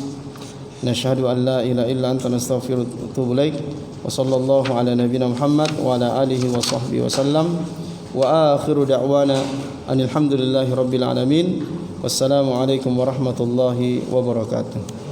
nashhadu an la ilaha illa anta, nastaghfiruka wa atubu ilaik. Wa sallallahu ala nabiyyina Muhammad wa ala alihi wa sahbihi wa sallam. Wa akhiru da'wana anil hamdulillahi rabbil alamin. Wassalamu alaikum warahmatullahi wabarakatuh.